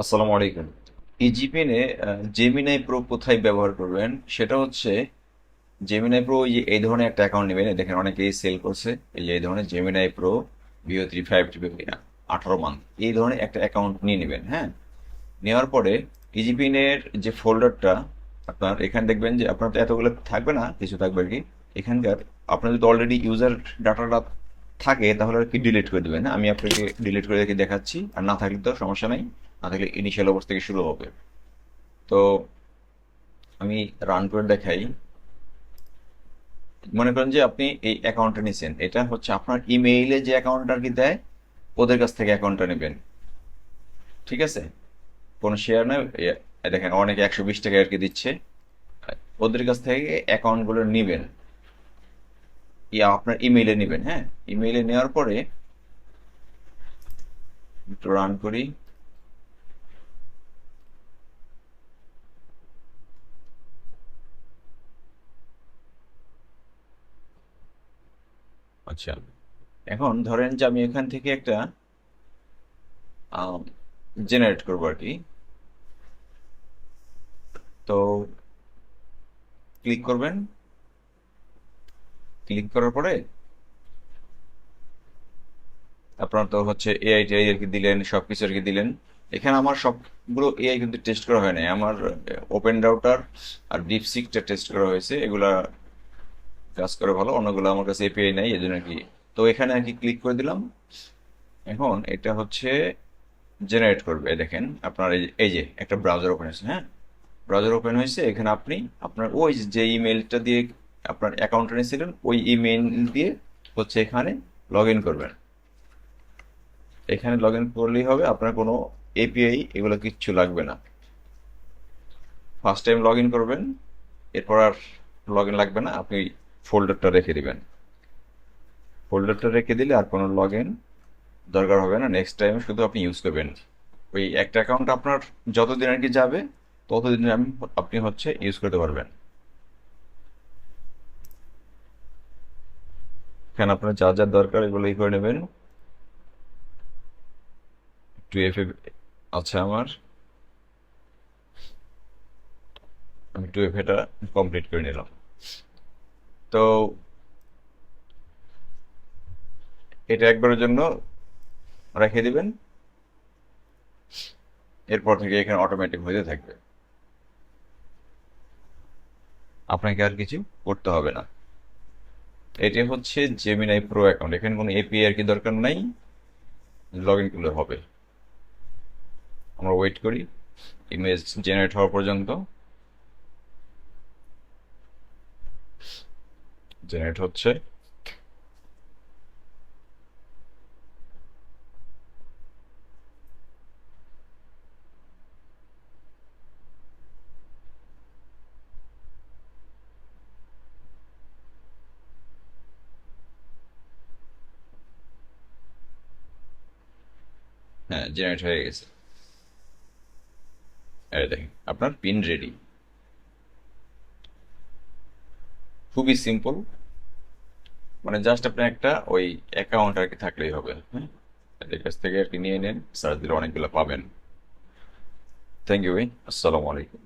আসসালামু আলাইকুম। ইজিপেনে Gemini pro কোথায় ব্যবহার করবেন সেটা হচ্ছে জেমিনাই প্রো এই ধরনের একটা অ্যাকাউন্ট নেবেন। দেখেন অনেকেই সেল করছে এই ধরনের জেমিনাই প্রো VO3 5 18 মান্থ এই ধরনের একটা অ্যাকাউন্ট নিয়ে নেবেন। হ্যাঁ, নেওয়ার পরে ইজিপিনের যে ফোল্ডারটা আপনার এখানে দেখবেন যে আপনার তো এতগুলো থাকবে না, কিছু থাকবে আর কি। এখানকার আপনার যদি অলরেডি ইউজার ডাটাটা থাকে তাহলে আর কি ডিলিট করে দেবেন। হ্যাঁ, আমি আপনাকে ডিলিট করে রেখে দেখাচ্ছি, আর না থাকলে তো সমস্যা নাই। না থাকলে ইনিশিয়াল অবস্থা থেকে শুরু হবে। তো আমি রান করে দেখাই। মনে করেন যে আপনি এই অ্যাকাউন্টটা নিছেন, এটা হচ্ছে আপনার ইমেইলে যে অ্যাকাউন্টটা আর কি দেয়, ওদের কাছ থেকে অ্যাকাউন্টটা নেবেন। ঠিক আছে, কোনো শেয়ার নয়। দেখেন অনেকে 120 টাকা আর কি দিচ্ছে, ওদের কাছ থেকে অ্যাকাউন্টগুলো নিবেন। আপনার ইমেইলে নেবেন। হ্যাঁ, ইমেইলে নেওয়ার পরে একটু রান করি। আচ্ছা, এখন ধরেন যে আমি এখান থেকে একটা জেনারেট করবো আর কি। তো ক্লিক করবেন, ক্লিক করার পরে আপনার তো হচ্ছে এআই টিআই আর কি দিলেন, সবকিছু আর কি দিলেন। এখানে আমার সবগুলো এআই কিন্তু টেস্ট করা হয় নাই। আমার ওপেন রাউটার আর ডিপসিকটা টেস্ট করা হয়েছে, এগুলা কাজ করে ভালো। অন্যগুলো আমার কাছে এপিআই নাই, এই জন্য আর কি। তো এখানে আর কি ক্লিক করে দিলাম। এখন এটা হচ্ছে জেনারেট করবে। দেখেন আপনার এই যে একটা ব্রাউজার ওপেন হয়েছে। হ্যাঁ, ব্রাউজার ওপেন হয়েছে। এখানে আপনি আপনার ওই যে ইমেলটা দিয়ে আপনার অ্যাকাউন্টে নিয়েছিলেন, ওই ইমেল দিয়ে হচ্ছে এখানে লগ ইন করবেন। এখানে লগ ইন করলেই হবে, আপনার কোনো এপিআই এগুলো কিচ্ছু লাগবে না। ফার্স্ট টাইম লগ ইন করবেন, এরপর আর লগ ইন লাগবে না। আপনি ফোল্ডারটা রেখে দিবেন। ফোল্ডারটা রেখে দিলে আর কোনো লগ ইন দরকার হবে না। নেক্সট টাইম শুধু আপনি ইউজ করবেন। ওই একটা অ্যাকাউন্ট আপনার যতদিন আর কি যাবে ততদিন আপনি হচ্ছে ইউজ করতে পারবেন। এখানে আপনার যা যা দরকার এগুলো ই করে নেবেন। একটু এফে আচ্ছা, আমি টু এফএটা কমপ্লিট করে নিলাম। তো এটা একবারের জন্য রেখে দিবেন, এরপর থেকে এখানে অটোমেটিক হয়ে থাকবে, আপনাকে আর কিছু করতে হবে না। এটা হচ্ছে জেমিনাই প্রো অ্যাকাউন্ট। এখানে কোনো এপিআই আর কি দরকার নাই, লগ ইন করলে হবে। আমরা ওয়েট করি ইমেজ জেনারেট হওয়া পর্যন্ত। জেনারেট হচ্ছে। হ্যাঁ, জেনারেট হয়ে গেছে। এই দেখেন আপনার পিন রেডি। খুবই সিম্পল, মানে জাস্ট আপনার একটা ওই অ্যাকাউন্ট আর কি থাকলেই হবে। হ্যাঁ, এদের কাছ থেকে আর কি নিয়ে নেন, সার্চ দিলে অনেকগুলো পাবেন। থ্যাংক ইউ ভাই, আসসালামু আলাইকুম।